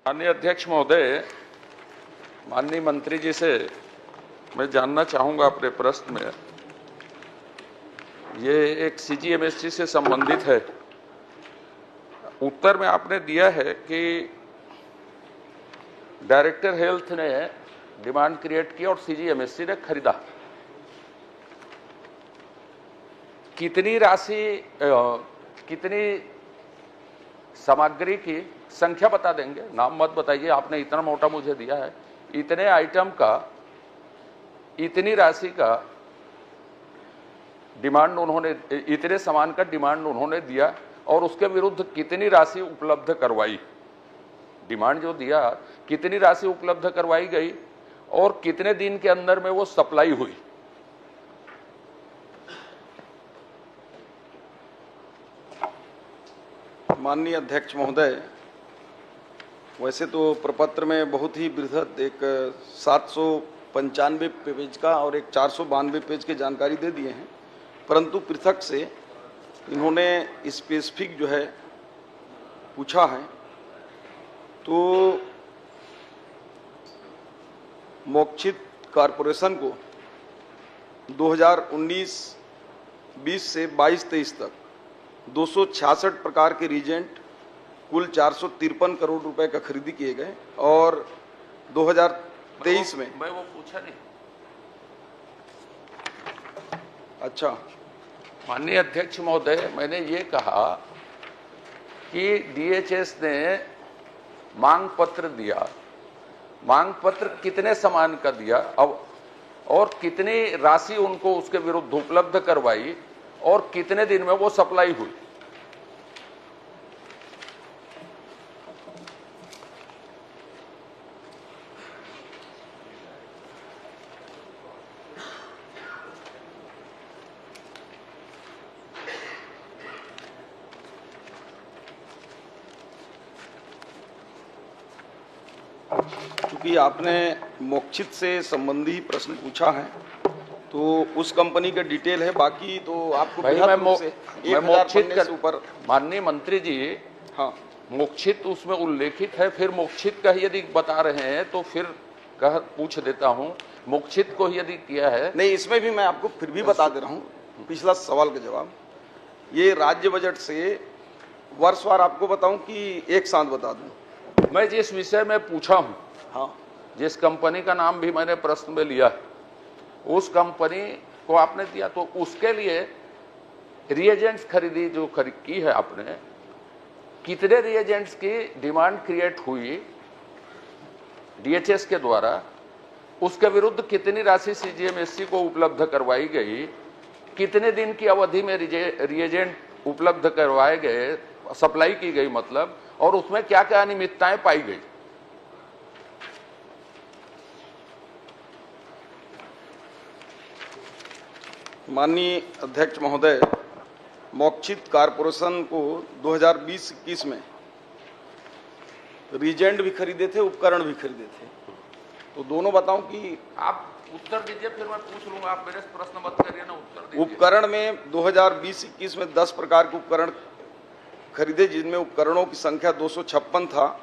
माननीय अध्यक्ष महोदय, माननीय मंत्री जी से मैं जानना चाहूंगा अपने प्रश्न में, ये एक सीजीएमएससी से संबंधित है। उत्तर में आपने दिया है कि डायरेक्टर हेल्थ ने डिमांड क्रिएट की और सीजीएमएससी ने खरीदा। कितनी राशि, कितनी सामग्री की संख्या बता देंगे? नाम मत बताइए, आपने इतना मोटा मुझे दिया है। इतने आइटम का, इतनी राशि का डिमांड उन्होंने, इतने सामान का डिमांड उन्होंने दिया और उसके विरुद्ध कितनी राशि उपलब्ध करवाई? डिमांड जो दिया, कितनी राशि उपलब्ध करवाई गई और कितने दिन के अंदर में वो सप्लाई हुई? माननीय अध्यक्ष महोदय, वैसे तो प्रपत्र में बहुत ही बृहद एक 795 पेज का और एक 492 पेज की जानकारी दे दिए हैं, परंतु पृथक से इन्होंने स्पेसिफिक जो है पूछा है। तो मोक्षित कॉरपोरेशन को 2019-20 से 22-23 तक 266 प्रकार के रीजेंट कुल 453 करोड़ रुपए का खरीदी किए गए और 2023 में मैं वो पूछा नहीं। अच्छा, माननीय अध्यक्ष महोदय, मैंने ये कहा कि डीएचएस ने मांग पत्र दिया। मांग पत्र कितने सामान का दिया अब, और कितनी राशि उनको उसके विरुद्ध उपलब्ध करवाई और कितने दिन में वो सप्लाई हुई? क्योंकि आपने मोक्षित से संबंधी प्रश्न पूछा है तो उस कंपनी का डिटेल है, बाकी तो आपको मैं मोक्षित से ऊपर। माननीय मंत्री जी, हाँ, मोक्षित उसमें उल्लेखित है, फिर मोक्षित का यदि बता रहे हैं तो फिर पूछ देता हूं, मोक्षित को यदि किया है। नहीं, इसमें भी मैं आपको फिर भी बता दे रहा हूं पिछला सवाल का जवाब। ये राज्य बजट से वर्षवार आपको बताऊं कि एक साथ बता दूं? मैं जिस विषय में पूछा हूं, हाँ, जिस कंपनी का नाम भी मैंने प्रश्न में लिया, उस कंपनी को आपने दिया, तो उसके लिए रिएजेंट्स खरीदी जो की है आपने, कितने रिएजेंट्स की डिमांड क्रिएट हुई डीएचएस के द्वारा, उसके विरुद्ध कितनी राशि सीजीएमएससी को उपलब्ध करवाई गई, कितने दिन की अवधि में रिएजेंट उपलब्ध करवाए गए, सप्लाई की गई मतलब, और उसमें क्या क्या अनियमितताएं पाई गई? माननीय अध्यक्ष महोदय, मोक्षित कॉरपोरेशन को 2020-21 में रीजेंट भी खरीदे थे, उपकरण भी खरीदे थे। तो दोनों बताऊं कि आप उत्तर दीजिए, फिर मैं पूछ लूंगा। आप मेरे प्रश्न मत करिए ना, उत्तर दीजिए। उपकरण में 2020-21 में 10 प्रकार के उपकरण खरीदे, जिनमें उपकरणों की संख्या 256 था।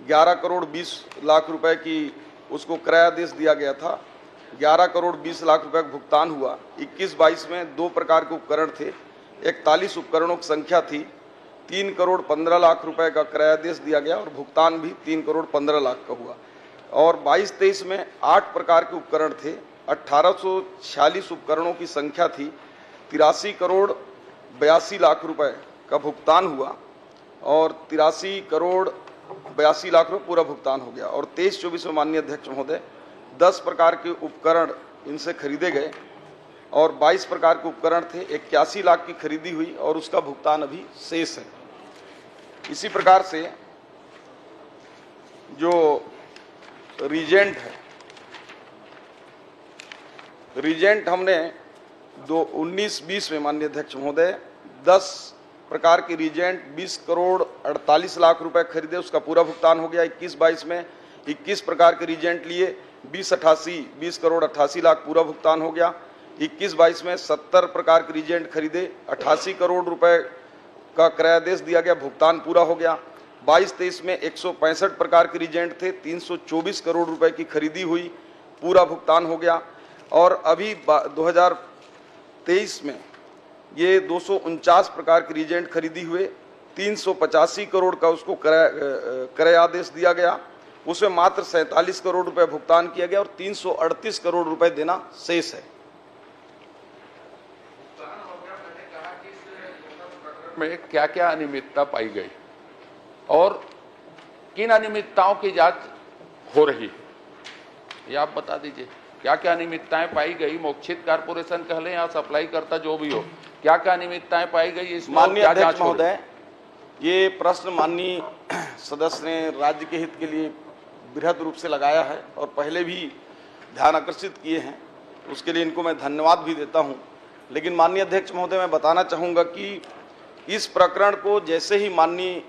11 करोड़ 20 लाख रुपए की उसको क्रयादेश दिया गया था। 11 करोड़ 20 लाख रुपए का भुगतान हुआ। 21-22 में 2 प्रकार के उपकरण थे, 41 उपकरणों की संख्या थी। 3 करोड़ 15 लाख रुपए का क्रयादेश दिया गया और भुगतान भी 3 करोड़ 15 लाख का हुआ। और 22-23 में 8 प्रकार के उपकरण थे, 1846 उपकरणों की संख्या थी। 83 करोड़ 82 लाख रुपए का भुगतान हुआ और 83 करोड़ 82 लाख रुपए पूरा भुगतान हो गया। और 23-24 में माननीय अध्यक्ष महोदय 10 प्रकार के उपकरण इनसे खरीदे गए और 22 प्रकार के उपकरण थे। 81 लाख की खरीदी हुई और उसका भुगतान अभी शेष है। इसी प्रकार से जो रीजेंट है, रीजेंट हमने 19-20 में माननीय अध्यक्ष महोदय 10 प्रकार के रीजेंट 20 करोड़ 48 लाख रुपए खरीदे, उसका पूरा भुगतान हो गया। 21-22 में 21 प्रकार के रीजेंट लिए 20 करोड़ 88 लाख पूरा भुगतान हो गया। 21-22 में 70 प्रकार के रीजेंट खरीदे, 88 करोड़ रुपए का क्रयादेश दिया गया, भुगतान पूरा हो गया। 22-23 में 165 प्रकार के रिजेंट थे, 324 करोड़ रुपए की खरीदी हुई, पूरा भुगतान हो गया। और अभी 2023 में ये 249 प्रकार के रिजेंट खरीदी हुए, 385 करोड़ का उसको क्रय आदेश दिया गया, उसमें मात्र 47 करोड़ रुपए भुगतान किया गया और 338 करोड़ रुपए देना शेष है। में क्या क्या अनियमितता पाई गई और किन अनियमितताओं की जांच हो रही है, ये आप बता दीजिए। क्या क्या अनियमितताएं पाई गई, मोक्षित कारपोरेशन कह लें या सप्लाई करता जो भी हो, क्या क्या अनियमितताएं पाई गई, इस माननीय अध्यक्ष महोदय, ये प्रश्न माननीय सदस्य ने राज्य के हित के लिए बृहद रूप से लगाया है और पहले भी ध्यान आकर्षित किए हैं, उसके लिए इनको मैं धन्यवाद भी देता हूं। लेकिन माननीय अध्यक्ष महोदय, मैं बताना चाहूँगा कि इस प्रकरण को जैसे ही माननीय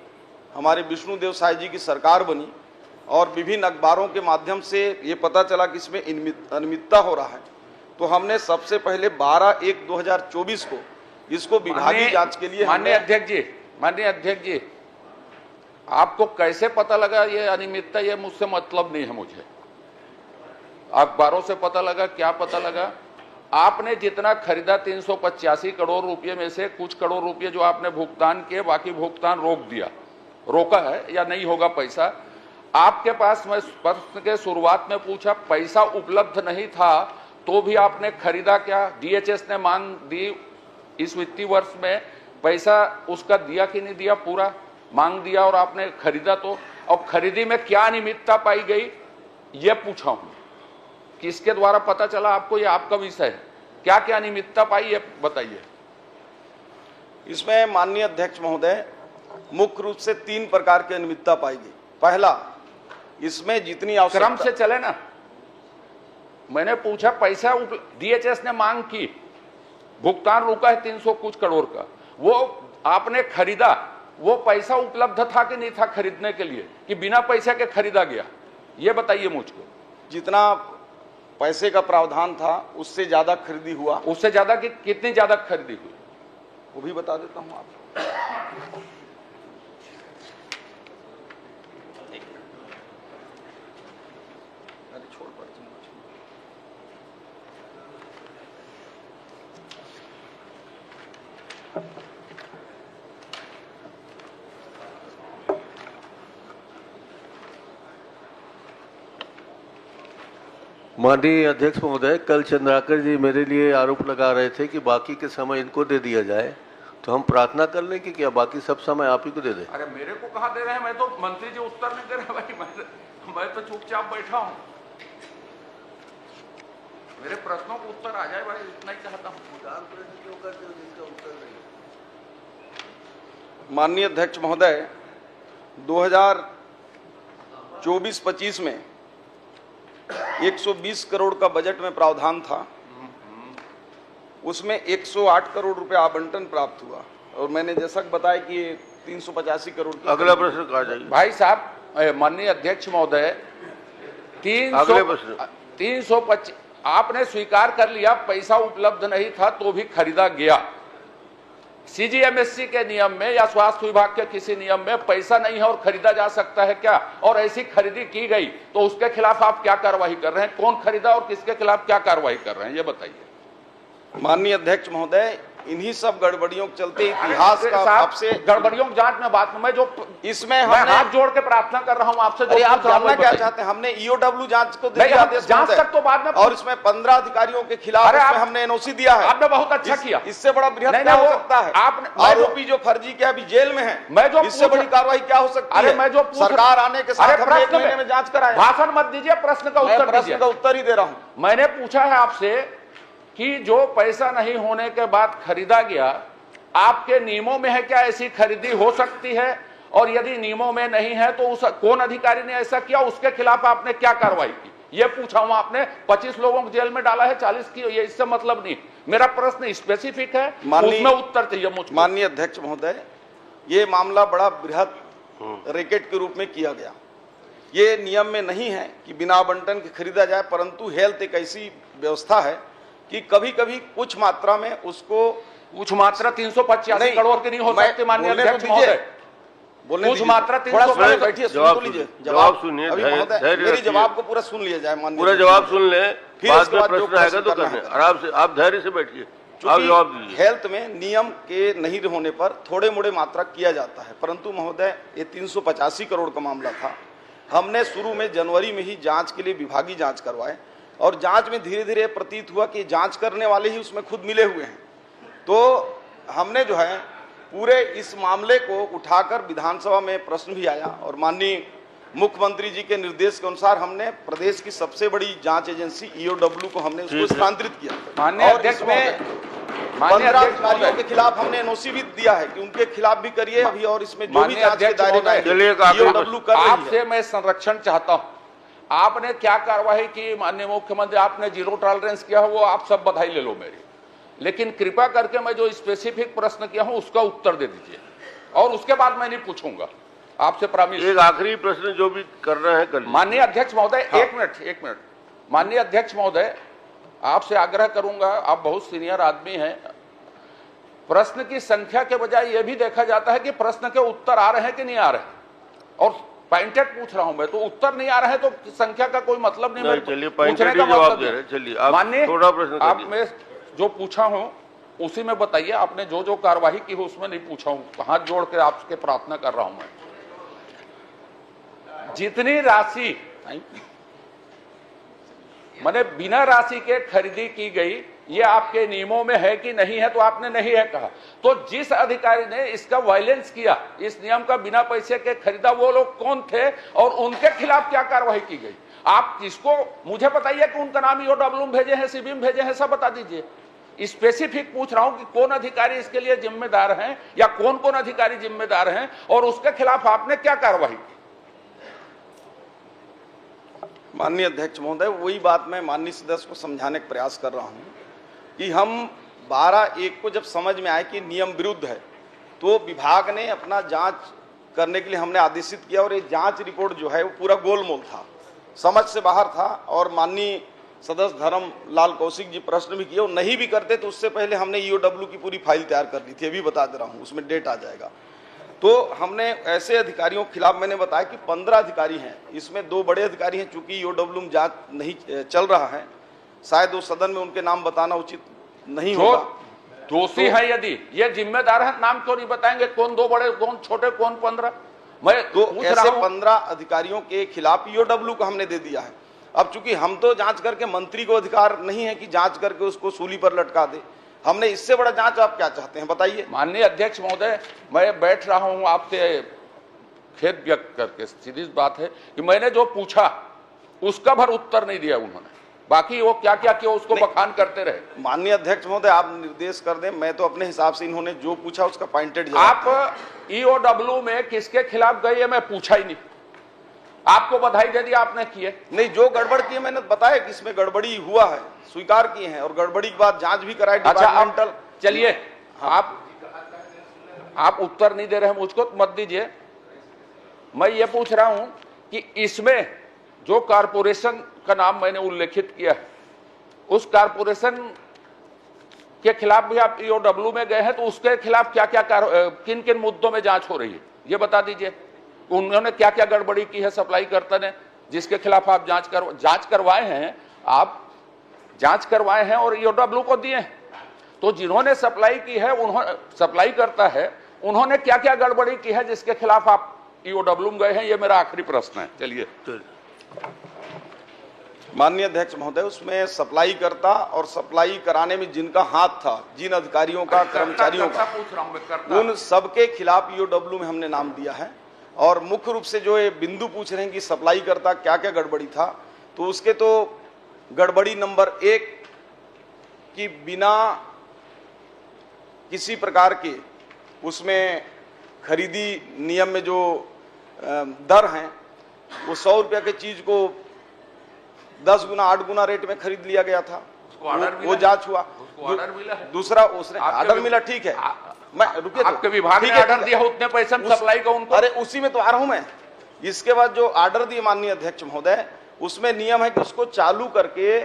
हमारे विष्णुदेव साय जी की सरकार बनी और विभिन्न अखबारों के माध्यम से ये पता चला कि इसमें अनियमितता हो रहा है, तो हमने सबसे पहले 12/1/2024 को इसको विभागीय जांच के लिए माननीय अध्यक्ष जी, आपको कैसे पता लगा ये अनियमितता? ये मुझसे मतलब नहीं है, मुझे अखबारों से पता लगा, क्या पता लगा? आपने जितना खरीदा 385 करोड़ रुपए में से कुछ करोड़ रुपए जो आपने भुगतान किए, बाकी भुगतान रोका है या नहीं होगा पैसा। आपके पास, मैं प्रश्न के शुरुआत में पूछा, पैसा उपलब्ध नहीं था तो भी आपने खरीदा क्या? डीएचएस ने मांग दी इस वित्तीय वर्ष में, पैसा उसका दिया कि नहीं दिया? पूरा मांग दिया और आपने खरीदा। तो अब खरीदी में क्या अनियमितता पाई गई ये पूछा हूं, किसके द्वारा पता चला आपको? ये आपका विषय है, क्या क्या अनियमितता पाई ये बताइए। इसमें माननीय अध्यक्ष महोदय, मुख्य रूप से 3 प्रकार की अनियमितता पाई गई। पहला, इसमें जितनी आवश्यकता, क्रम से चले ना, मैंने पूछा पैसा डीएचएस ने मांग की, भुगतान रुका है 300 कुछ करोड़ का, वो आपने खरीदा, वो पैसा उपलब्ध था कि नहीं था खरीदने के लिए, कि बिना पैसे के खरीदा गया? ये बताइए मुझको। जितना पैसे का प्रावधान था उससे ज्यादा खरीदी हुआ। उससे ज्यादा कि कितनी ज्यादा खरीदी हुई वो भी बता देता हूं आपको। माननीय अध्यक्ष महोदय, कल चंद्राकर जी मेरे लिए आरोप लगा रहे थे कि बाकी के समय इनको दे दिया जाए, तो हम प्रार्थना कर लें कि क्या बाकी सब समय आप ही को दे दें? अरे मेरे को कहा दे रहे हैं, मैं तो मंत्री जी उत्तर नहीं दे रहे भाई, मैं तो चुपचाप बैठा हूं। मेरे प्रश्नों को उत्तर आ जाए भाई, इतना ही चाहता हूं। माननीय अध्यक्ष महोदय, 2024-25 में 120 करोड़ का बजट में प्रावधान था, उसमें 108 करोड़ रुपए आवंटन प्राप्त हुआ और मैंने जैसा बताया कि 385 करोड़ की। अगला प्रश्न कहा जाइए भाई साहब। माननीय अध्यक्ष महोदय, 325 आपने स्वीकार कर लिया, पैसा उपलब्ध नहीं था तो भी खरीदा गया। सीजीएमएससी के नियम में या स्वास्थ्य विभाग के किसी नियम में पैसा नहीं है और खरीदा जा सकता है क्या? और ऐसी खरीदी की गई तो उसके खिलाफ आप क्या कार्रवाई कर रहे हैं? कौन खरीदा और किसके खिलाफ क्या कार्रवाई कर रहे हैं, ये बताइए। माननीय अध्यक्ष महोदय, इन्हीं सब गड़बड़ियों के चलते इतिहास का आपसे गड़बड़ियों की जांच में बात, मैं जो इसमें मैं हाथ जोड़ के प्रार्थना कर रहा हूं आपसे। आप जानना क्या चाहते हैं? हमने ईओडब्ल्यू जांच को दिया आदेश, जांच तक तो बाद में, और इसमें 15 अधिकारियों के खिलाफ हमने एनओसी दिया है। आपने बहुत अच्छा किया। इससे बड़ा बृहद क्या हो सकता है? आरोपी जो फर्जी के अभी जेल में है, मैं जो इससे बड़ी कार्रवाई क्या हो सकती है? मैं जो सरकार आने के साथ हमने 1 महीने में जांच कराया। भाषण मत दीजिए, प्रश्न का उत्तर दीजिए। प्रश्न का उत्तर ही दे रहा हूं। मैंने पूछा है आपसे कि जो पैसा नहीं होने के बाद खरीदा गया, आपके नियमों में है क्या ऐसी खरीदी हो सकती है? और यदि नियमों में नहीं है तो उस कौन अधिकारी ने ऐसा किया, उसके खिलाफ आपने क्या कार्रवाई की? ये पूछा हूं। आपने 25 लोगों को जेल में डाला है, 40 की, ये इससे मतलब नहीं। मेरा प्रश्न स्पेसिफिक है, उसमें उत्तर चाहिए मुझे। माननीय अध्यक्ष महोदय, ये मामला बड़ा बृहद रैकेट के रूप में किया गया। ये नियम में नहीं है कि बिना आवंटन के खरीदा जाए, परंतु हेल्थ एक ऐसी व्यवस्था है कि कभी कभी कुछ मात्रा में उसको, कुछ मात्रा 385 करोड़ की नहीं हो सकती। माननीय अध्यक्ष महोदय, बोलने कुछ दीजिए। मात्रा थोड़ा 300 सुनिए, का- बैठिए, सुन जवाब तो लीजिए। जवाब सुनिए, अभी धैर्य- महोदय, धैर्य मेरी रखिए। जवाब को पूरा सुन लिया जाए। माननीय पूरा अध्यक्ष जवाब महोदय। सुन ले, फिर बाद इसके में बाद जो प्रश्न आएगा तो करना करने है। आराम से, आप धैर्य से बैठिए, आप जवाब दीजिए। हेल्थ में नियम के नहीं होने पर थोड़े मोड़े मात्रा किया जाता है, परंतु महोदय ये 385 करोड़ का मामला था। हमने शुरू में जनवरी में ही जांच के लिए विभागीय जांच करवाए और जांच में धीरे धीरे प्रतीत हुआ कि जांच करने वाले ही उसमें खुद मिले हुए हैं। तो हमने जो है पूरे इस मामले को उठाकर विधानसभा में प्रश्न भी आया और माननीय मुख्यमंत्री जी के निर्देश के अनुसार हमने प्रदेश की सबसे बड़ी जांच एजेंसी ईओडब्ल्यू को हमने उसको स्थानांतरित किया माननीय और अध्यक्ष इसमें महोदय, माननीय 15 अध्यक्ष अधिकारियों महोदय, के खिलाफ हमने एनओसी भी दिया है कि उनके खिलाफ भी करिए अभी, और इसमें जो भी माननीय जांच के अध्यक्ष दायरे महोदय, चलिए एक आखिरी ईओडब्ल्यू कर रही आपसे है। मैं संरक्षण चाहता हूं। आपने क्या कार्रवाई की माननीय मुख्यमंत्री, आपने जीरो टॉलरेंस किया है, वो आप सब बधाई ले लो मेरी, लेकिन कृपा करके मैं जो स्पेसिफिक प्रश्न किया हूं उसका उत्तर दे दीजिए और उसके बाद मैं नहीं पूछूंगा आपसे। प्रॉमिस। एक आखिरी प्रश्न जो भी कर रहे हैं कर लीजिए। माननीय अध्यक्ष महोदय, हाँ। एक मिनट। माननीय अध्यक्ष महोदय, आपसे आग्रह करूंगा, आप बहुत सीनियर आदमी हैं, प्रश्न की संख्या के बजाय यह भी देखा जाता है कि प्रश्न के उत्तर आ रहे हैं कि नहीं आ रहे हैं, और पॉइंटेड पूछ रहा हूं मैं, तो उत्तर नहीं आ रहे हैं तो संख्या का कोई मतलब नहीं। नहीं, मेरे चलिए, पूछने pointed का ही जवाब मतलब दे नहीं। रहे हैं। चलिए, आप माननीय, थोड़ा प्रश्न आप करिए। मैं जो पूछा हूं उसी में बताइए, आपने जो जो कार्यवाही की हो उसमें नहीं पूछा हूं, हाथ जोड़ के आपके प्रार्थना कर रहा हूं मैं। जितनी राशि मैंने बिना राशि के खरीदी की गई, ये आपके नियमों में है कि नहीं है, तो आपने नहीं है कहा। तो जिस अधिकारी ने इसका वायलेंस किया, इस नियम का बिना पैसे के खरीदा, वो लोग कौन थे और उनके खिलाफ क्या कार्रवाई की गई? आप किसको, मुझे बताइए कि उनका नाम ईओडब्ल्यू भेजे हैं, सीबी में भेजे हैं, सब बता दीजिए। स्पेसिफिक पूछ रहा हूं कि कौन अधिकारी इसके लिए जिम्मेदार हैं या कौन कौन अधिकारी जिम्मेदार हैं और उसके खिलाफ आपने क्या कार्रवाई की? माननीय अध्यक्ष महोदय, वही बात मैं माननीय सदस्य को समझाने का प्रयास कर रहा हूं कि हम 12/1 को जब समझ में आए कि नियम विरुद्ध है, तो विभाग ने अपना जांच करने के लिए हमने आदेशित किया और ये जांच रिपोर्ट जो है वो पूरा गोलमोल था, समझ से बाहर था। और माननीय सदस्य धर्मलाल कौशिक जी प्रश्न भी किए, और नहीं भी करते तो उससे पहले हमने ईओडब्ल्यू की पूरी फाइल तैयार कर ली थी, अभी बता दे रहा हूँ, उसमें डेट आ जाएगा। तो हमने ऐसे अधिकारियों के खिलाफ, मैंने बताया कि 15 अधिकारी हैं, इसमें 2 बड़े अधिकारी हैं, चूंकि ईओडब्ल्यू में जांच नहीं चल रहा है, शायद वो सदन में उनके नाम बताना उचित नहीं होगा। दोषी है यदि ये जिम्मेदार है, नाम क्यों नहीं बताएंगे? कौन 2 बड़े, कौन छोटे, कौन 15? मैं तो पूछ ऐसे रहा हूं। 15 अधिकारियों के खिलाफ ईओडब्ल्यू को हमने दे दिया है। अब चूंकि हम तो जांच करके, मंत्री को अधिकार नहीं है कि जांच करके उसको सूली पर लटका दे, हमने इससे बड़ा जांच आप क्या चाहते हैं बताइए? माननीय अध्यक्ष महोदय, मैं बैठ रहा हूं आपसे खेद व्यक्त करके, सीधी बात है कि मैंने जो पूछा उसका भर उत्तर नहीं दिया उन्होंने, बाकी वो क्या क्या किया उसको बखान करते रहे। माननीय अध्यक्ष महोदय, आप निर्देश कर दें, मैं तो अपने हिसाब से इन्होंने जो पूछा उसका पॉइंटेड जवाब। आप ईओडब्ल्यू में किसके खिलाफ गए ये मैं पूछा ही नहीं, आपको बधाई दे दी आपने किए। नहीं, जो गड़बड़ की है मैंने बताया कि इसमें गड़बड़ी हुआ है, स्वीकार किए हैं, और गड़बड़ी के बाद जांच भी कराई अच्छा, डिपार्टमेंटल। आप चलिए, आप उत्तर नहीं दे रहे हैं मुझको, तो मत दीजिए। मैं ये पूछ रहा हूं कि इसमें जो कारपोरेशन का नाम मैंने उल्लेखित किया है, उस कारपोरेशन के खिलाफ भी आप ईओडब्ल्यू में गए हैं, तो उसके खिलाफ क्या क्या किन किन मुद्दों में जांच हो रही है ये बता दीजिए। उन्होंने क्या क्या गड़बड़ी की है सप्लाई कर्ता ने, जिसके खिलाफ आप जांच करवाए हैं, आप जांच करवाए हैं और ईओडब्ल्यू को दिए हैं। तो जिन्होंने सप्लाई की है, उन्होंने सप्लाई करता है, उन्होंने क्या क्या गड़बड़ी की है जिसके खिलाफ आप ईओडब्ल्यू में गए हैं, ये मेरा आखिरी प्रश्न है। चलिए। माननीय अध्यक्ष महोदय, उसमें सप्लाई करता और सप्लाई कराने में जिनका हाथ था, जिन अधिकारियों का, कर्मचारियों का, पूछ रहा हूं मैं, उन सबके खिलाफ ईओडब्ल्यू में हमने नाम दिया है। और मुख्य रूप से जो ये बिंदु पूछ रहे हैं कि सप्लाई करता क्या क्या गड़बड़ी था, तो उसके तो गड़बड़ी नंबर 1 कि बिना किसी प्रकार के उसमें खरीदी नियम में जो दर हैं, वो 100 रुपये की चीज को 10 गुना 8 गुना रेट में खरीद लिया गया था। वो जांच हुआ। ऑर्डर मिला है। दूसरा, उसने ऑर्डर मिला, ठीक है, मैं रुकिए, आपके विभाग ने ऑर्डर दिया उतने पैसे में सप्लाई का उनको। अरे उसी में तो आ रहा हूं मैं। इसके बाद जो ऑर्डर दिए माननीय अध्यक्ष महोदय, उसमें नियम है कि उसको चालू करके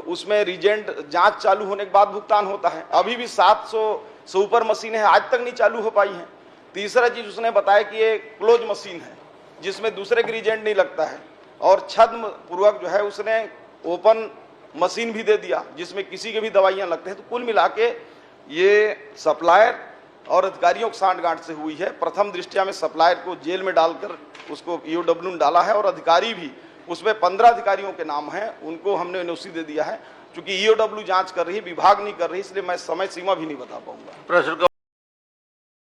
उसमें रीजेंट जांच चालू होने के बाद भुगतान होता है। अभी भी 700 से ऊपर मशीनें हैं, आज तक नहीं चालू हो पाई हैं। तीसरा चीज उसने बताया कि ये क्लोज मशीन है जिसमें दूसरे का रिजेंट नहीं लगता है, और छद्म पूर्वक जो है उसने ओपन मशीन भी दे दिया जिसमें किसी के भी दवाइयां लगते हैं। तो कुल मिला के ये सप्लायर और अधिकारियों की सांठगांठ से हुई है। प्रथम दृष्टया में सप्लायर को जेल में डालकर उसको ईओडब्ल्यू में डाला है, और अधिकारी भी उसमें 15 अधिकारियों के नाम हैं, उनको हमने एनओसी दे दिया है। चूंकि ईओडब्ल्यू जांच कर रही है, विभाग नहीं कर रही, इसलिए मैं समय सीमा भी नहीं बता पाऊंगा। प्रश्न का